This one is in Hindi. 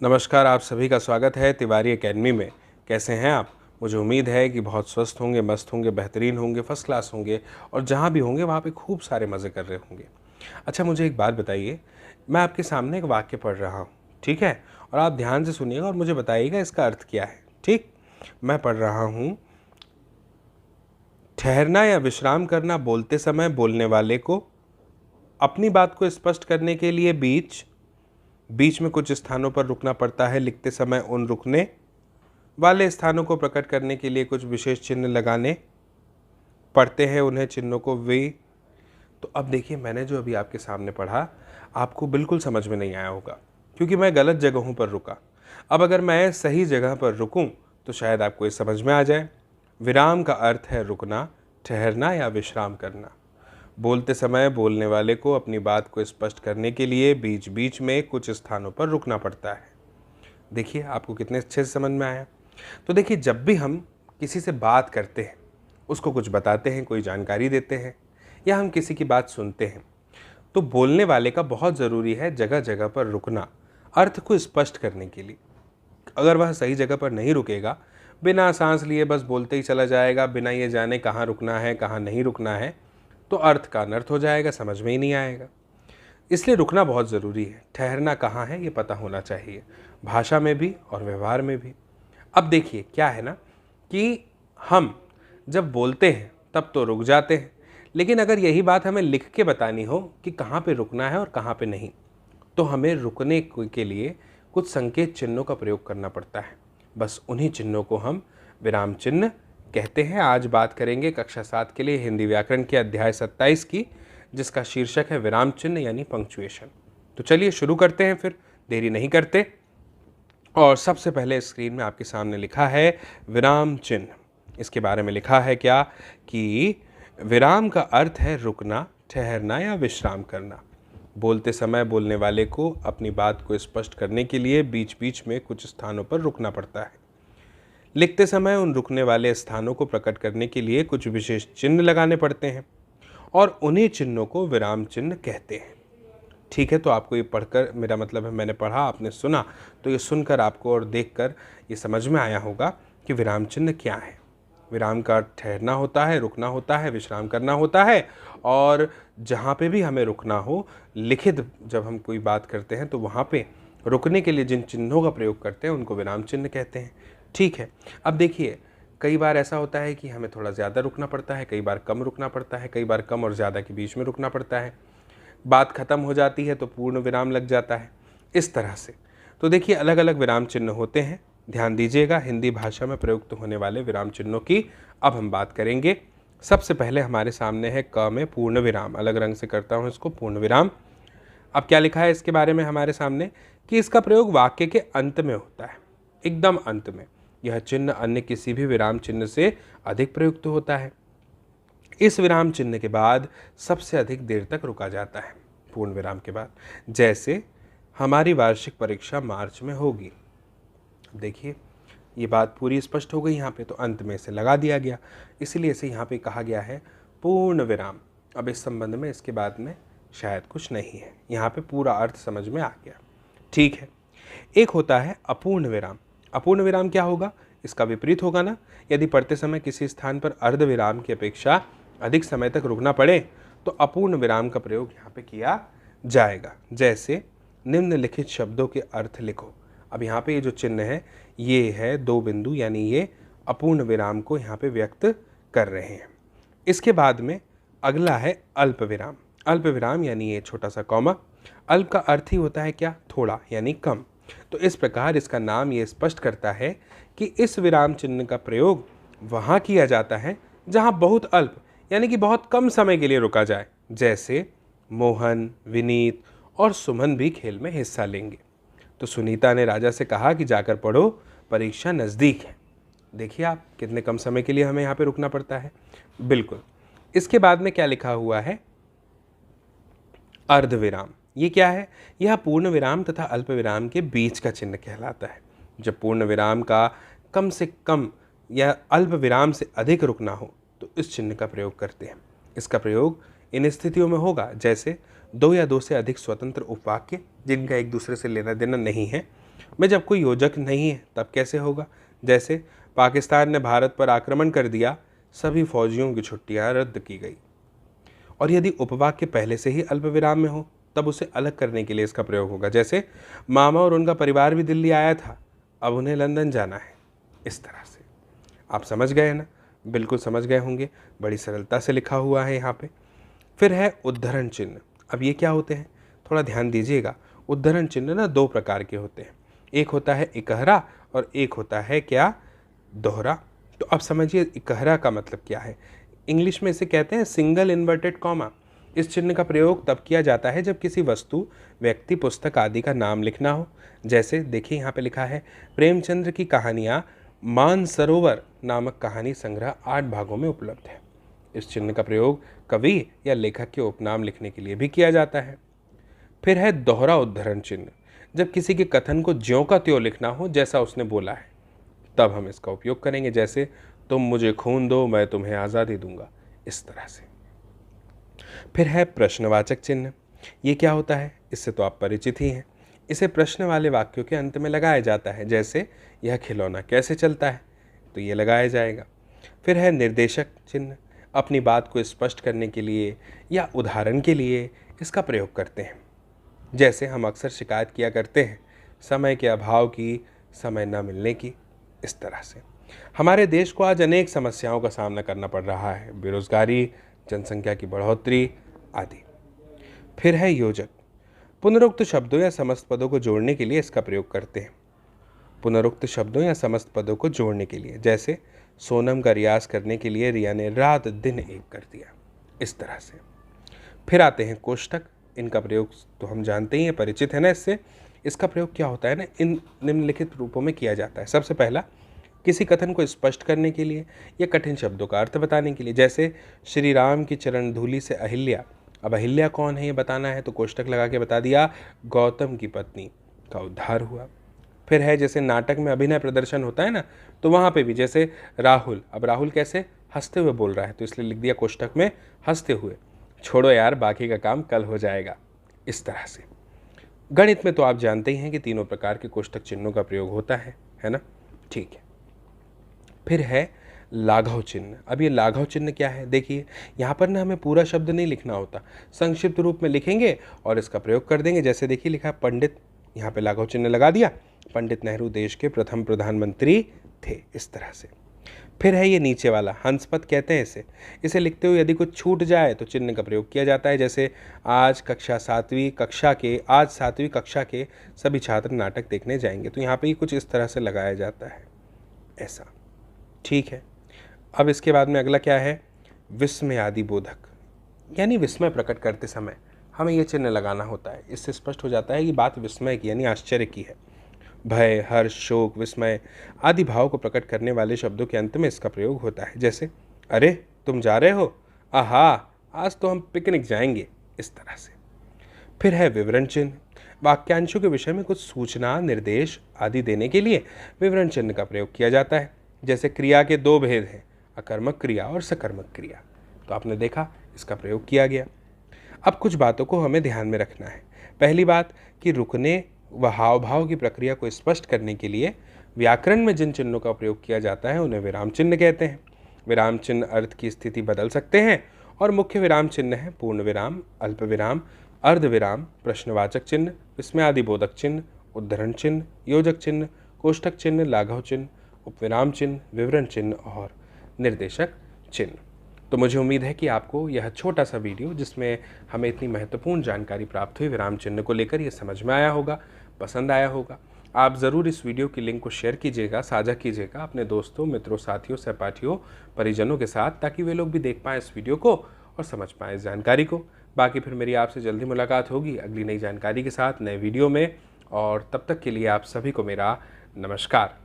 नमस्कार, आप सभी का स्वागत है तिवारी एकेडमी में। कैसे हैं आप? मुझे उम्मीद है कि बहुत स्वस्थ होंगे, मस्त होंगे, बेहतरीन होंगे, फर्स्ट क्लास होंगे और जहाँ भी होंगे वहाँ पे खूब सारे मज़े कर रहे होंगे। अच्छा, मुझे एक बात बताइए, मैं आपके सामने एक वाक्य पढ़ रहा हूँ, ठीक है? और आप ध्यान से सुनिएगा और मुझे बताइएगा इसका अर्थ क्या है, ठीक? मैं पढ़ रहा हूँ, ठहरना या विश्राम करना बोलते समय बोलने वाले को अपनी बात को स्पष्ट करने के लिए बीच बीच में कुछ स्थानों पर रुकना पड़ता है। लिखते समय उन रुकने वाले स्थानों को प्रकट करने के लिए कुछ विशेष चिन्ह लगाने पड़ते हैं, उन्हें चिन्हों को वे। तो अब देखिए, मैंने जो अभी आपके सामने पढ़ा आपको बिल्कुल समझ में नहीं आया होगा क्योंकि मैं गलत जगहों पर रुका। अब अगर मैं सही जगह पर रुकूं तो शायद आपको ये समझ में आ जाए। विराम का अर्थ है रुकना, ठहरना या विश्राम करना। बोलते समय बोलने वाले को अपनी बात को स्पष्ट करने के लिए बीच बीच में कुछ स्थानों पर रुकना पड़ता है। देखिए, आपको कितने अच्छे से समझ में आया। तो देखिए, जब भी हम किसी से बात करते हैं, उसको कुछ बताते हैं, कोई जानकारी देते हैं या हम किसी की बात सुनते हैं, तो बोलने वाले का बहुत ज़रूरी है जगह जगह पर रुकना, अर्थ को स्पष्ट करने के लिए। अगर वह सही जगह पर नहीं रुकेगा, बिना सांस लिए बस बोलते ही चला जाएगा, बिना ये जाने कहाँ रुकना है कहाँ नहीं रुकना है, तो अर्थ का अनर्थ हो जाएगा, समझ में ही नहीं आएगा। इसलिए रुकना बहुत ज़रूरी है। ठहरना कहाँ है ये पता होना चाहिए, भाषा में भी और व्यवहार में भी। अब देखिए, क्या है ना कि हम जब बोलते हैं तब तो रुक जाते हैं, लेकिन अगर यही बात हमें लिख के बतानी हो कि कहाँ पे रुकना है और कहाँ पे नहीं, तो हमें रुकने के लिए कुछ संकेत चिन्हों का प्रयोग करना पड़ता है। बस उन्हीं चिन्हों को हम विराम चिन्ह कहते हैं। आज बात करेंगे कक्षा 7 के लिए हिंदी व्याकरण के अध्याय 27 की, जिसका शीर्षक है विराम चिन्ह यानी पंक्चुएशन। तो चलिए शुरू करते हैं, फिर देरी नहीं करते। और सबसे पहले स्क्रीन में आपके सामने लिखा है विराम चिन्ह। इसके बारे में लिखा है क्या कि विराम का अर्थ है रुकना, ठहरना या विश्राम करना। बोलते समय बोलने वाले को अपनी बात को स्पष्ट करने के लिए बीच बीच में कुछ स्थानों पर रुकना पड़ता है। लिखते समय उन रुकने वाले स्थानों को प्रकट करने के लिए कुछ विशेष चिन्ह लगाने पड़ते हैं और उन्हीं चिन्हों को विराम चिन्ह कहते हैं। ठीक है, तो आपको ये पढ़कर, मेरा मतलब है मैंने पढ़ा, आपने सुना, तो ये सुनकर आपको और देखकर ये समझ में आया होगा कि विराम चिन्ह क्या है। विराम का अर्थ ठहरना होता है, रुकना होता है, विश्राम करना होता है। और जहाँ पे भी हमें रुकना हो, लिखित जब हम कोई बात करते हैं तो वहाँ पे रुकने के लिए जिन चिन्हों का प्रयोग करते हैं उनको विराम चिन्ह कहते हैं। ठीक है, अब देखिए, कई बार ऐसा होता है कि हमें थोड़ा ज़्यादा रुकना पड़ता है, कई बार कम रुकना पड़ता है, कई बार कम और ज़्यादा के बीच में रुकना पड़ता है। बात खत्म हो जाती है तो पूर्ण विराम लग जाता है, इस तरह से। तो देखिए, अलग अलग विराम चिन्ह होते हैं, ध्यान दीजिएगा। हिंदी भाषा में प्रयुक्त होने वाले विराम चिन्हों की अब हम बात करेंगे। सबसे पहले हमारे सामने है क में पूर्ण विराम। अलग रंग से करता हूँ इसको, पूर्ण विराम। अब क्या लिखा है इसके बारे में हमारे सामने कि इसका प्रयोग वाक्य के अंत में होता है, एकदम अंत में। यह चिन्ह अन्य किसी भी विराम चिन्ह से अधिक प्रयुक्त होता है। इस विराम चिन्ह के बाद सबसे अधिक देर तक रुका जाता है, पूर्ण विराम के बाद। जैसे हमारी वार्षिक परीक्षा मार्च में होगी। देखिए, ये बात पूरी स्पष्ट हो गई यहाँ पे, तो अंत में इसे लगा दिया गया, इसलिए इसे यहाँ पे कहा गया है पूर्ण विराम। अब इस संबंध में इसके बाद में शायद कुछ नहीं है, यहाँ पे पूरा अर्थ समझ में आ गया। ठीक है, एक होता है अपूर्ण विराम। अपूर्ण विराम क्या होगा? इसका विपरीत होगा ना। यदि पढ़ते समय किसी स्थान पर अर्ध विराम की अपेक्षा अधिक समय तक रुकना पड़े तो अपूर्ण विराम का प्रयोग यहाँ पे किया जाएगा। जैसे निम्नलिखित शब्दों के अर्थ लिखो। अब यहाँ पे ये जो चिन्ह है ये है दो बिंदु, यानी ये अपूर्ण विराम को यहाँ पे व्यक्त कर रहे हैं। इसके बाद में अगला है अल्प विराम। अल्प विराम यानी ये छोटा सा कॉमा। अल्प का अर्थ ही होता है क्या? थोड़ा, यानी कम। तो इस प्रकार इसका नाम ये स्पष्ट करता है कि इस विराम चिन्ह का प्रयोग वहाँ किया जाता है जहाँ बहुत अल्प यानी कि बहुत कम समय के लिए रुका जाए। जैसे मोहन, विनीत और सुमन भी खेल में हिस्सा लेंगे। तो सुनीता ने राजा से कहा कि जाकर पढ़ो, परीक्षा नज़दीक है। देखिए आप, कितने कम समय के लिए हमें यहाँ पे रुकना पड़ता है। बिल्कुल। इसके बाद में क्या लिखा हुआ है? अर्ध विराम। ये क्या है? यह पूर्ण विराम तथा अल्प विराम के बीच का चिन्ह कहलाता है। जब पूर्ण विराम का कम से कम या अल्प विराम से अधिक रुकना हो तो इस चिन्ह का प्रयोग करते हैं। इसका प्रयोग इन स्थितियों में होगा जैसे दो या दो से अधिक स्वतंत्र उपवाक्य जिनका एक दूसरे से लेना देना नहीं है, में जब कोई योजक नहीं है तब कैसे होगा? जैसे पाकिस्तान ने भारत पर आक्रमण कर दिया, सभी फौजियों की छुट्टियां रद्द की गई। और यदि उपवाक्य पहले से ही अल्प विराम में हो तब उसे अलग करने के लिए इसका प्रयोग होगा। जैसे मामा और उनका परिवार भी दिल्ली आया था, अब उन्हें लंदन जाना है। इस तरह से आप समझ गए ना? बिल्कुल समझ गए होंगे, बड़ी सरलता से लिखा हुआ है यहाँ पे। फिर है उद्धरण चिन्ह। अब ये क्या होते हैं, थोड़ा ध्यान दीजिएगा। उद्धरण चिन्ह ना दो प्रकार के होते हैं, एक होता है इकहरा और एक होता है क्या, दोहरा। तो अब समझिए इकहरा का मतलब क्या है। इंग्लिश में इसे कहते हैं सिंगल इन्वर्टेड कॉमा। इस चिन्ह का प्रयोग तब किया जाता है जब किसी वस्तु, व्यक्ति, पुस्तक आदि का नाम लिखना हो। जैसे देखिए यहाँ पे लिखा है, प्रेमचंद्र की कहानियाँ मानसरोवर नामक कहानी संग्रह 8 भागों में उपलब्ध है। इस चिन्ह का प्रयोग कवि या लेखक के उपनाम लिखने के लिए भी किया जाता है। फिर है दोहरा उद्धरण चिन्ह। जब किसी के कथन को ज्यों का त्यों लिखना हो जैसा उसने बोला है, तब हम इसका उपयोग करेंगे। जैसे तुम मुझे खून दो, मैं तुम्हें आज़ादी दूंगा, इस तरह से। फिर है प्रश्नवाचक चिन्ह। ये क्या होता है, इससे तो आप परिचित ही हैं। इसे प्रश्न वाले वाक्यों के अंत में लगाया जाता है। जैसे यह खिलौना कैसे चलता है, तो ये लगाया जाएगा। फिर है निर्देशक चिन्ह। अपनी बात को स्पष्ट करने के लिए या उदाहरण के लिए इसका प्रयोग करते हैं। जैसे हम अक्सर शिकायत किया करते हैं समय के अभाव की, समय न मिलने की। इस तरह से हमारे देश को आज अनेक समस्याओं का सामना करना पड़ रहा है, बेरोजगारी, जनसंख्या की बढ़ोतरी आदि। फिर है योजक। पुनरुक्त शब्दों या समस्त पदों को जोड़ने के लिए इसका प्रयोग करते हैं। पुनरुक्त शब्दों या समस्त पदों को जोड़ने के लिए, जैसे सोनम का रियाज करने के लिए रिया ने रात दिन एक कर दिया, इस तरह से। फिर आते हैं कोष्टक। इनका प्रयोग तो हम जानते ही हैं, परिचित है ना इससे। इसका प्रयोग क्या होता है ना, इन निम्नलिखित रूपों में किया जाता है। सबसे पहला, किसी कथन को स्पष्ट करने के लिए या कठिन शब्दों का अर्थ बताने के लिए। जैसे श्री राम की चरण धूलि से अहिल्या। अब अहिल्या कौन है ये बताना है, तो कोष्टक लगा के बता दिया, गौतम की पत्नी का उद्धार हुआ। फिर है जैसे नाटक में अभिनय प्रदर्शन होता है ना, तो वहाँ पे भी जैसे राहुल, अब राहुल कैसे, हंसते हुए बोल रहा है, तो इसलिए लिख दिया कोष्टक में हंसते हुए, छोड़ो यार बाकी का काम कल हो जाएगा, इस तरह से। गणित में तो आप जानते ही हैं कि तीनों प्रकार के कोष्टक चिन्हों का प्रयोग होता है ना? ठीक है। फिर है लाघव चिन्ह। अब ये लाघव चिन्ह क्या है, देखिए यहाँ पर ना हमें पूरा शब्द नहीं लिखना होता, संक्षिप्त रूप में लिखेंगे और इसका प्रयोग कर देंगे। जैसे देखिए लिखा है पंडित, यहाँ पे लाघव चिन्ह लगा दिया, पंडित नेहरू देश के प्रथम प्रधानमंत्री थे, इस तरह से। फिर है ये नीचे वाला, हंसपद कहते हैं इसे लिखते हुए यदि कुछ छूट जाए तो चिन्ह का प्रयोग किया जाता है। जैसे आज सातवीं कक्षा के सभी छात्र नाटक देखने जाएंगे, तो यहाँ पे कुछ इस तरह से लगाया जाता है, ऐसा। ठीक है। अब इसके बाद में अगला क्या है, विस्मयादि बोधक, यानी विस्मय प्रकट करते समय हमें ये चिन्ह लगाना होता है। इससे स्पष्ट हो जाता है कि बात विस्मय की यानी आश्चर्य की है। भय, हर्ष, शोक, विस्मय आदि भाव को प्रकट करने वाले शब्दों के अंत में इसका प्रयोग होता है। जैसे अरे तुम जा रहे हो, आहा आज तो हम पिकनिक जाएंगे, इस तरह से। फिर है विवरण चिन्ह। वाक्यांशों के विषय में कुछ सूचना, निर्देश आदि देने के लिए विवरण चिन्ह का प्रयोग किया जाता है। जैसे क्रिया के दो भेद हैं, अकर्मक क्रिया और सकर्मक क्रिया, तो आपने देखा इसका प्रयोग किया गया। अब कुछ बातों को हमें ध्यान में रखना है। पहली बात कि रुकने व हाव भाव की प्रक्रिया को स्पष्ट करने के लिए व्याकरण में जिन चिन्हों का प्रयोग किया जाता है उन्हें विराम चिन्ह कहते हैं। विराम चिन्ह अर्थ की स्थिति बदल सकते हैं और मुख्य विराम चिन्ह है पूर्ण विराम, अल्प विराम, अर्ध विराम, प्रश्नवाचक चिन्ह, विस्मयादिबोधक चिन्ह, उद्धरण चिन्ह, योजक चिन्ह, कोष्टक चिन्ह, लाघव चिन्ह, उपविराम चिन्ह, विवरण चिन्ह और निर्देशक चिन्ह। तो मुझे उम्मीद है कि आपको यह छोटा सा वीडियो, जिसमें हमें इतनी महत्वपूर्ण जानकारी प्राप्त हुई विराम चिन्ह को लेकर, ये समझ में आया होगा, पसंद आया होगा। आप ज़रूर इस वीडियो की लिंक को शेयर कीजिएगा, साझा कीजिएगा अपने दोस्तों, मित्रों, साथियों, सहपाठियों, परिजनों के साथ, ताकि वे लोग भी देख पाएँ इस वीडियो को और समझ पाएँ इस जानकारी को। बाकी फिर मेरी आपसे जल्दी मुलाकात होगी अगली नई जानकारी के साथ, नए वीडियो में, और तब तक के लिए आप सभी को मेरा नमस्कार।